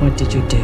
What did you do?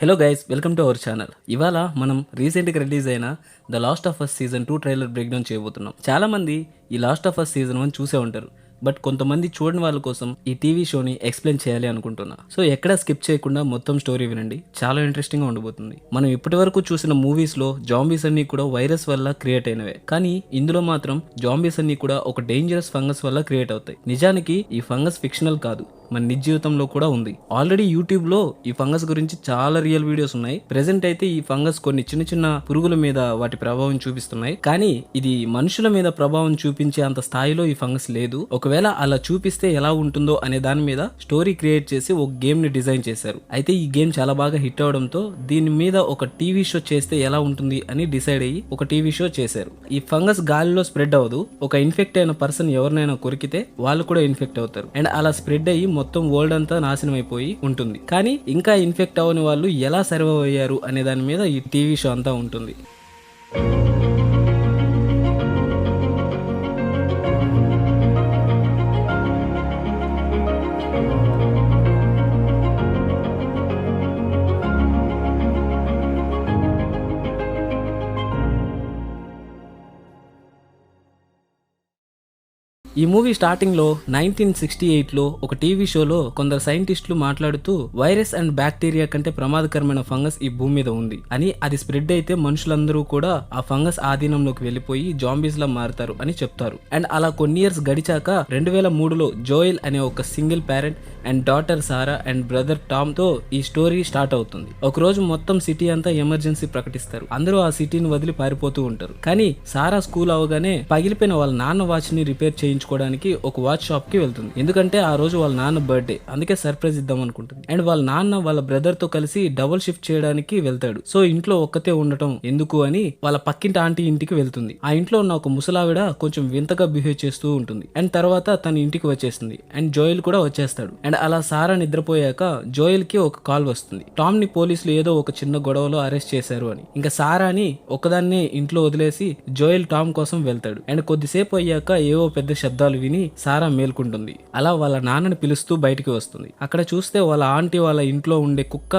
Hello guys, welcome to our channel. ఇవాళ మనం రీసెంట్గా release అయిన the last of us season 2 trailer break down చేయబోతున్నాం. చాలా మంది ఈ లాస్ట్ ఆఫ్ అస్ సీజన్ 1 చూసే ఉంటారు, బట్ కొంతమంది చూడని వాళ్ళ కోసం ఈ టీవీ షోని ఎక్స్ప్లెయిన్ చేయాలి అనుకుంటున్నా. సో ఎక్కడ స్కిప్ చేయకుండా మొత్తం స్టోరీ వినండి, చాలా ఇంట్రెస్టింగ్ గా ఉండబోతుంది. మనం ఇప్పటి వరకు చూసిన మూవీస్ లో జాంబీస్ అన్ని కూడా వైరస్ వల్ల క్రియేట్ అయినవే, కానీ ఇందులో మాత్రం జాంబీస్ అన్ని కూడా ఒక డేంజరస్ ఫంగస్ వల్ల క్రియేట్ అవుతాయి. నిజానికి ఈ ఫంగస్ ఫిక్షనల్ కాదు, మన నిజ జీవితంలో కూడా ఉంది. ఆల్రెడీ యూట్యూబ్ లో ఈ ఫంగస్ గురించి చాలా రియల్ వీడియోస్ ఉన్నాయి. ప్రెసెంట్ అయితే ఈ ఫంగస్ కొన్ని చిన్న చిన్న పురుగుల మీద వాటి ప్రభావం చూపిస్తున్నాయి, కానీ ఇది మనుషుల మీద ప్రభావం చూపించే అంత స్థాయిలో ఈ ఫంగస్ లేదు. ఒకవేళ అలా చూపిస్తే ఎలా ఉంటుందో అనే దాని మీద స్టోరీ క్రియేట్ చేసి ఒక గేమ్ ని డిజైన్ చేశారు. అయితే ఈ గేమ్ చాలా బాగా హిట్ అవడంతో దీని మీద ఒక టీవీ షో చేస్తే ఎలా ఉంటుంది అని డిసైడ్ అయ్యి ఒక టీవీ షో చేశారు. ఈ ఫంగస్ గాలిలో స్ప్రెడ్ అవ్వదు, ఒక ఇన్ఫెక్ట్ అయిన పర్సన్ ఎవరినైనా కొరికితే వాళ్ళు కూడా ఇన్ఫెక్ట్ అవుతారు, అండ్ అలా స్ప్రెడ్ అయ్యి మొత్తం వరల్డ్ అంతా నాశనం అయిపోయి ఉంటుంది. కానీ ఇంకా ఇన్ఫెక్ట్ అవ్వని వాళ్ళు ఎలా సర్వైవ్ అయ్యారు అనే దాని మీద ఈ టీవీ షో అంతా ఉంటుంది. ఈ మూవీ స్టార్టింగ్ లో 1968లో ఒక టీవీ షోలో కొందరు సైంటిస్టులు మాట్లాడుతూ వైరస్ అండ్ బ్యాక్టీరియా కంటే ప్రమాదకరమైన ఫంగస్ ఈ భూమి మీద ఉంది అని, అది స్ప్రెడ్ అయితే మనుషులందరూ కూడా ఆ ఫంగస్ ఆధీనంలోకి వెళ్లిపోయి జాంబీస్ లా మారుతారు అని చెప్తారు. అండ్ అలా కొన్ని ఇయర్స్ గడిచాక 2003లో జోయల్ అనే ఒక single parent and daughter Sarah and brother Tom తో ఈ స్టోరీ స్టార్ట్ అవుతుంది. ఒక రోజు మొత్తం సిటీ అంతా ఎమర్జెన్సీ ప్రకటిస్తారు. అందరూ ఆ సిటీని వదిలి పారిపోతూ ఉంటారు. కానీ సారా స్కూల్ అవగానే పగిలిపోయిన వాళ్ళ నాన్న వాచ్ ని రిపేర్ చేయించుకోవడానికి ఒక వాచ్ షాప్ కి వెళ్తుంది. ఎందుకంటే ఆ రోజు వాళ్ళ నాన్న బర్త్డే, అందుకే సర్ప్రైజ్ ఇద్దాం అనుకుంటుంది. అండ్ వాళ్ళ నాన్న వాళ్ళ బ్రదర్ తో కలిసి డబుల్ షిఫ్ట్ చేయడానికి వెళ్తాడు. సో ఇంట్లో ఒక్కతే ఉండటం ఎందుకు అని వాళ్ళ పక్కింటి ఆంటీ ఇంటికి వెళ్తుంది. ఆ ఇంట్లో ఉన్న ఒక ముసలావిడ కొంచెం వింతగా బిహేవ్ చేస్తూ ఉంటుంది. అండ్ తర్వాత తన ఇంటికి వచ్చేస్తుంది. అండ్ జోయల్ కూడా వచ్చేస్తాడు. అండ్ అలా సారా నిద్రపోయాక జోయల్ కి ఒక కాల్ వస్తుంది, టామ్ ని పోలీసులు ఏదో ఒక చిన్న గొడవలో అరెస్ట్ చేశారు అని. ఇంకా సారాని ఒకదాన్నే ఇంట్లో వదిలేసి జోయల్ టామ్ కోసం వెళ్తాడు. అండ్ కొద్దిసేపు అయ్యాక ఏవో పెద్ద శబ్దాలు విని సారా మేల్కుంటుంది. అలా వాళ్ళ నాన్నని పిలుస్తూ బయటికి వస్తుంది. అక్కడ చూస్తే వాళ్ళ ఆంటీ వాళ్ళ ఇంట్లో ఉండే కుక్క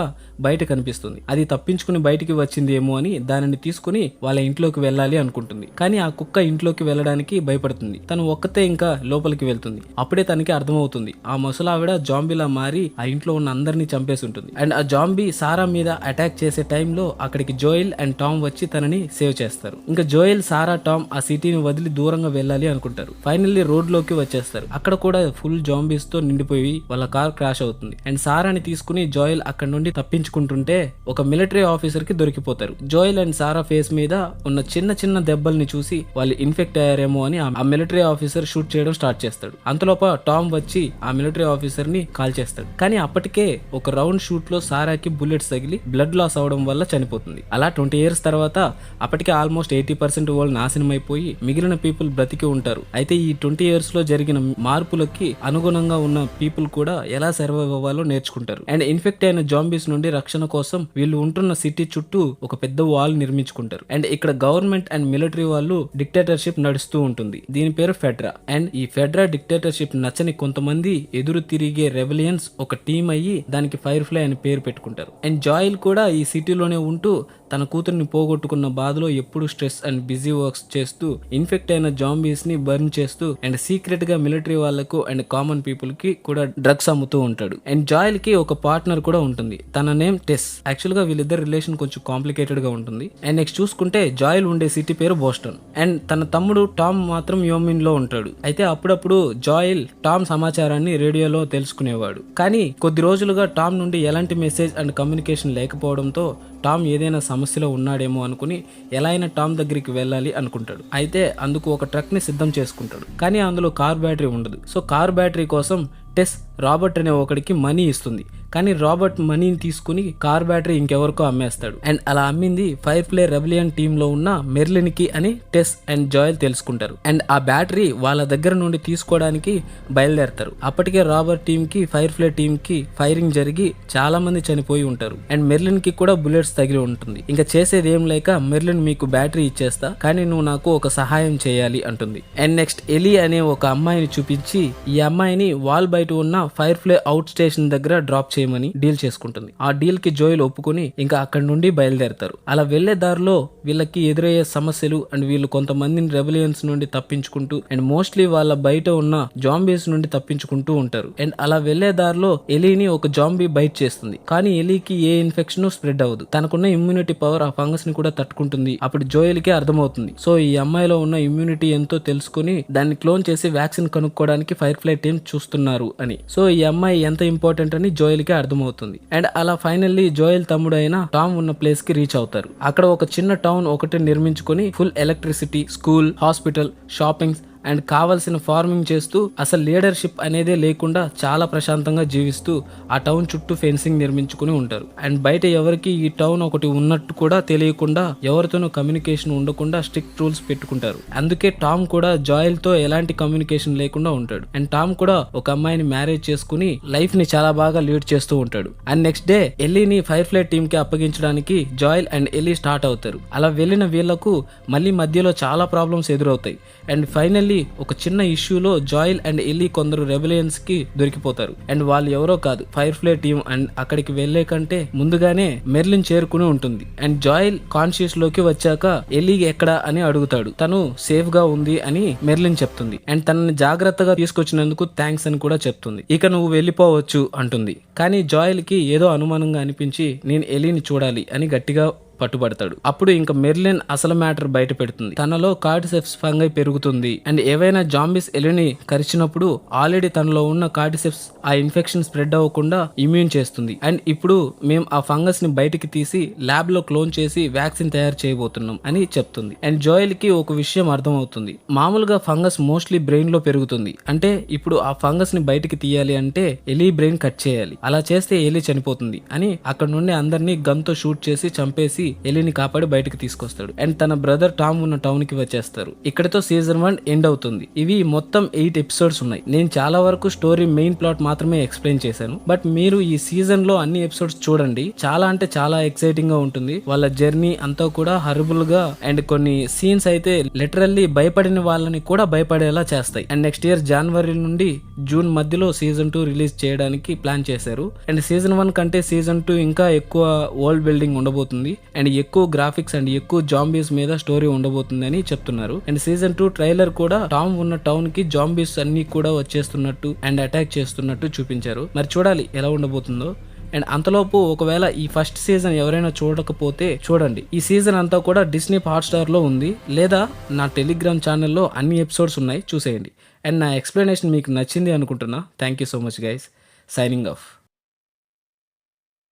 బయట కనిపిస్తుంది. అది తప్పించుకుని బయటికి వచ్చింది ఏమో అని దానిని తీసుకుని వాళ్ళ ఇంట్లోకి వెళ్ళాలి అనుకుంటుంది. కానీ ఆ కుక్క ఇంట్లోకి వెళ్ళడానికి భయపడుతుంది. తను ఒక్కతే ఇంకా లోపలికి వెళ్తుంది. అప్పుడే తనకి అర్థమవుతుంది, ఆ ముసలావిడ జాంబీలా మారి ఆ ఇంట్లో ఉన్న అందరినీ చంపేసి ఉంటుంది. అండ్ ఆ జాంబీ సారా మీద అటాక్ చేసే టైంలో అక్కడికి జోయల్ అండ్ టామ్ వచ్చి తనని సేవ్ చేస్తారు. ఇంకా జోయల్, సారా, టామ్ ఆ సిటీని వదిలి దూరంగా వెళ్ళాలి అనుకుంటారు. ఫైనల్లీ రోడ్ లోకి వచ్చేస్తారు. అక్కడ కూడా ఫుల్ జాంబీస్ తో నిండిపోయి వాళ్ళ కార్ క్రాష్ అవుతుంది. అండ్ సారాని తీసుకుని జోయల్ అక్కడ నుండి తప్పించుకుంటుంటే ఒక మిలిటరీ ఆఫీసర్ కి దొరికిపోతారు. జోయల్ అండ్ సారా ఫేస్ మీద ఉన్న చిన్న చిన్న దెబ్బల్ని చూసి వాళ్ళు ఇన్ఫెక్ట్ అయ్యారేమో అని ఆ మిలిటరీ ఆఫీసర్ షూట్ చేయడం స్టార్ట్ చేస్తాడు. అంతలోప టామ్ వచ్చి ఆ మిలిటరీ ఆఫీసర్ ని కాల్ చేస్తాడు. కానీ అప్పటికే ఒక రౌండ్ షూట్ లో సారాకి బుల్లెట్స్ తగిలి బ్లడ్ లాస్ అవడం వల్ల చనిపోతుంది. అలా 20 ఇయర్స్ తర్వాత అప్పటికే ఆల్మోస్ట్ 80% వాళ్ళు నాశనం అయిపోయి మిగిలిన పీపుల్ బ్రతికి ఉంటారు. అయితే ఈ 20 ఇయర్స్ లో జరిగిన మార్పులకి అనుగుణంగా ఉన్న పీపుల్ కూడా ఎలా సర్వైవ్ అవ్వాలో నేర్చుకుంటారు. అండ్ ఇన్ఫెక్ట్ అయిన జాంబీస్ నుండి రక్షణ కోసం వీళ్ళు ఉంటున్న సిటీ చుట్టూ ఒక పెద్ద వాల్ నిర్మించుకుంటారు. అండ్ ఇక్కడ గవర్నమెంట్ అండ్ మిలిటరీ వాళ్ళు డిక్టేటర్షిప్ నడుస్తూ ఉంటుంది. దీని పేరు ఫెడ్రా. అండ్ ఈ ఫెడ్రా డిక్టేటర్షిప్ నచ్చని కొంతమంది ఎదురు తిరిగే రెబలియన్స్ ఒక టీం అయ్యి దానికి ఫైర్ ఫ్లై అని పేరు పెట్టుకుంటారు. అండ్ జాయిల్ కూడా ఈ సిటీలోనే ఉంటూ తన కూతుర్ని పోగొట్టుకున్న బాధలో ఎప్పుడు స్ట్రెస్ అండ్ బిజీ వర్క్స్ చేస్తూ ఇన్ఫెక్ట్ అయిన జాంబీస్ ని బర్న్ చేస్తూ అండ్ సీక్రెట్ గా మిలిటరీ వాళ్లకు అండ్ కామన్ పీపుల్ కి కూడా డ్రగ్స్ అమ్ముతూ ఉంటాడు. అండ్ జాయిల్ కి ఒక పార్ట్నర్ కూడా ఉంటుంది, తన నేమ్ టెస్. యాక్చువల్ గా వీళ్ళిద్దరు రిలేషన్ కొంచెం కాంప్లికేటెడ్ గా ఉంటుంది. అండ్ నెక్స్ట్ చూసుకుంటే జాయిల్ ఉండే సిటీ పేరు బోస్టన్. అండ్ తన తమ్ముడు టామ్ మాత్రం యోమిన్ లో ఉంటాడు. అయితే అప్పుడప్పుడు జాయిల్ టామ్ సమాచారాన్ని రేడియోలో తెలుసుకునేవాడు. కానీ కొద్ది రోజులుగా టామ్ నుండి ఎలాంటి మెసేజ్ అండ్ కమ్యూనికేషన్ లేకపోవడంతో టామ్ ఏదైనా సమస్యలో ఉన్నాడేమో అనుకుని ఎలా అయినా టామ్ దగ్గరికి వెళ్ళాలి అనుకుంటాడు. అయితే అందుకు ఒక ట్రక్ ని సిద్ధం చేసుకుంటాడు. కానీ అందులో కార్ బ్యాటరీ ఉండదు. సో కార్ బ్యాటరీ కోసం టెస్ రాబర్ట్ అనే ఒకడికి మనీ ఇస్తుంది. కానీ రాబర్ట్ మనీని తీసుకుని కార్ బ్యాటరీ ఇంకెవరికో అమ్మేస్తాడు. అండ్ అలా అమ్మింది ఫైర్ ఫ్లై రెబలియన్ టీమ్ లో ఉన్న మెర్లిన్ కి అని టెస్ అండ్ జాయల్ తెలుసుకుంటారు. అండ్ ఆ బ్యాటరీ వాళ్ళ దగ్గర నుండి తీసుకోవడానికి బయలుదేరతారు. అప్పటికే రాబర్ట్ టీమ్ కి ఫైర్ ఫ్లై టీమ్ కి ఫైరింగ్ జరిగి చాలా మంది చనిపోయి ఉంటారు. అండ్ మెర్లిన్ కి కూడా బుల్లెట్స్ తగిలి ఉంటుంది. ఇంకా చేసేది ఏం లేక మెర్లిన్ మీకు బ్యాటరీ ఇచ్చేస్తా, కానీ నువ్వు నాకు ఒక సహాయం చేయాలి అంటుంది. అండ్ నెక్స్ట్ ఎలీ అనే ఒక అమ్మాయిని చూపించి ఈ అమ్మాయిని వాల్ బయట ఉన్న ఫైర్ ఫ్లై అవుట్ స్టేషన్ దగ్గర డ్రాప్ చేయమని డీల్ చేసుకుంటుంది. ఆ డీల్ కి జోయల్ ఒప్పుకొని ఇంకా అక్కడి నుండి బయలుదేరతారు. అలా వెళ్లే దారిలో వీళ్ళకి ఎదురయ్యే సమస్యలు అండ్ వీళ్ళు కొంతమందిని రెబలియన్స్ నుండి తప్పించుకుంటూ అండ్ మోస్ట్లీ వాళ్ళ బయట ఉన్న జాంబీస్ నుండి తప్పించుకుంటూ ఉంటారు. అండ్ అలా వెళ్లే దారిలో ఎలీని ఒక జాంబీ బైట్ చేస్తుంది. కానీ ఎలీకి ఏ ఇన్ఫెక్షన్ స్ప్రెడ్ అవ్వదు. తనకున్న ఇమ్యూనిటీ పవర్ ఆ ఫంగస్ ని కూడా తట్టుకుంటుంది. అప్పుడు జోయల్ కి అర్థమవుతుంది. సో ఈ అమ్మాయిలో ఉన్న ఇమ్యూనిటీ ఎంతో తెలుసుకుని దాన్ని క్లోన్ చేసి వ్యాక్సిన్ కనుక్కోవడానికి ఫైర్ ఫ్లై టీమ్ చూస్తున్నారు అని. సో ఈ అమ్మాయి ఎంత ఇంపార్టెంట్ అని జోయల్ కి అర్థమవుతుంది. అండ్ అలా ఫైనల్లీ జోయల్ తమ్ముడు అయిన టామ్ ఉన్న ప్లేస్ కి రీచ్ అవుతారు. అక్కడ ఒక చిన్న టౌన్ ఒకటి నిర్మించుకొని full electricity, school, hospital, shoppings and కావాల్సిన ఫార్మింగ్ చేస్తూ అసలు లీడర్షిప్ అనేదే లేకుండా చాలా ప్రశాంతంగా జీవిస్తూ ఆ టౌన్ చుట్టూ ఫెన్సింగ్ నిర్మించుకుని ఉంటారు. అండ్ బయట ఎవరికి ఈ టౌన్ ఒకటి ఉన్నట్టు కూడా తెలియకుండా ఎవరితోనూ కమ్యూనికేషన్ ఉండకుండా స్ట్రిక్ట్ రూల్స్ పెట్టుకుంటారు. అందుకే టామ్ కూడా జాయల్ తో ఎలాంటి కమ్యూనికేషన్ లేకుండా ఉంటాడు. అండ్ టామ్ కూడా ఒక అమ్మాయిని మ్యారేజ్ చేసుకుని లైఫ్ ని చాలా బాగా లీడ్ చేస్తూ ఉంటాడు. అండ్ నెక్స్ట్ డే ఎల్లీని ఫైర్ ఫ్లై టీమ్ కి అప్పగించడానికి జాయల్ అండ్ ఎల్లీ స్టార్ట్ అవుతారు. అలా వెళ్ళిన వీళ్లకు మళ్ళీ మధ్యలో చాలా ప్రాబ్లమ్స్ ఎదురవుతాయి. అండ్ ఫైనల్లీ ఒక చిన్న ఇష్యూలో జాయల్ అండ్ ఎల్లీ కొందరు రెబలియన్స్ కి దొరికిపోతారు. అండ్ వాళ్ళు ఎవరో కాదు, ఫైర్ ఫ్లై టీమ్. అండ్ అక్కడికి వెళ్లే కంటే ముందుగానే మెర్లిన్ చేరుకుని ఉంటుంది. అండ్ జాయల్ కాన్షియస్ లోకి వచ్చాక ఎల్లీ ఎక్కడ అని అడుగుతాడు. తను సేఫ్ గా ఉంది అని మెర్లిన్ చెప్తుంది. అండ్ తనని జాగ్రత్తగా తీసుకొచ్చినందుకు థ్యాంక్స్ అని కూడా చెప్తుంది. ఇక నువ్వు వెళ్ళిపోవచ్చు అంటుంది. కానీ జాయల్ కి ఏదో అనుమానంగా అనిపించి నేను ఎల్లీని చూడాలి అని గట్టిగా పట్టుబడతాడు. అప్పుడు ఇంకా మెర్లిన్ అసలు మ్యాటర్ బయట పెడుతుంది. తనలో కార్డిసెప్స్ ఫంగై పెరుగుతుంది. అండ్ ఏవైనా జాంబీస్ ఎలిని కరిచినప్పుడు ఆల్రెడీ తనలో ఉన్న కార్డిసెప్స్ ఆ ఇన్ఫెక్షన్ స్ప్రెడ్ అవ్వకుండా ఇమ్యూన్ చేస్తుంది. అండ్ ఇప్పుడు మేము ఆ ఫంగస్ ని బయటికి తీసి ల్యాబ్ లో క్లోన్ చేసి వ్యాక్సిన్ తయారు చేయబోతున్నాం అని చెప్తుంది. అండ్ జోయల్ కి ఒక విషయం అర్థం అవుతుంది. మామూలుగా ఫంగస్ మోస్ట్లీ బ్రెయిన్ లో పెరుగుతుంది. అంటే ఇప్పుడు ఆ ఫంగస్ ని బయటికి తీయాలి అంటే ఎలీ బ్రెయిన్ కట్ చేయాలి. అలా చేస్తే ఎలీ చనిపోతుంది అని అక్కడ నుండి అందరినీ గన్ తో షూట్ చేసి చంపేసి ఎలీని కాపాడి బయటకు తీసుకొస్తాడు. అండ్ తన బ్రదర్ టామ్ ఉన్న టౌన్ కి వచ్చేస్తారు. ఇక్కడితో సీజన్ 1 ఎండ్ అవుతుంది. ఇవి మొత్తం 8 ఎపిసోడ్స్ ఉన్నాయి. నేను చాలా వరకు స్టోరీ మెయిన్ ప్లాట్ మాత్రమే ఎక్స్ప్లెయిన్ చేశాను. బట్ మీరు ఈ సీజన్ లో అన్ని ఎపిసోడ్స్ చూడండి. చాలా అంటే చాలా ఎక్సైటింగ్ గా ఉంటుంది. వాళ్ళ జర్నీ అంతా కూడా హరబుల్ గా అండ్ కొన్ని సీన్స్ అయితే లిటరల్లీ భయపడిన వాళ్ళని కూడా భయపడేలా చేస్తాయి. అండ్ నెక్స్ట్ ఇయర్ జనవరి నుండి జూన్ మధ్యలో సీజన్ 2 రిలీజ్ చేయడానికి ప్లాన్ చేశారు. అండ్ సీజన్ 1 కంటే సీజన్ 2 ఇంకా ఎక్కువ వరల్డ్ బిల్డింగ్ ఉండబోతుంది. అండ్ ఎక్కువ గ్రాఫిక్స్ అండ్ ఎక్కువ జాంబీస్ మీద స్టోరీ ఉండబోతుందని చెప్తున్నారు. అండ్ సీజన్ 2 ట్రైలర్ కూడా టామ్ ఉన్న టౌన్ కి జాంబీస్ అన్ని కూడా వచ్చేస్తున్నట్టు అండ్ అటాక్ చేస్తున్నట్టు చూపించారు. మరి చూడాలి ఎలా ఉండబోతుందో. అండ్ అంతలోపు ఒకవేళ ఈ ఫస్ట్ సీజన్ ఎవరైనా చూడకపోతే చూడండి. ఈ సీజన్ అంతా కూడా డిస్నీ హాట్స్టార్ లో ఉంది, లేదా నా టెలిగ్రామ్ ఛానల్లో అన్ని ఎపిసోడ్స్ ఉన్నాయి, చూసేయండి. అండ్ నా ఎక్స్ప్లెనేషన్ మీకు నచ్చింది అనుకుంటున్నా. Thank you so much guys. Signing off.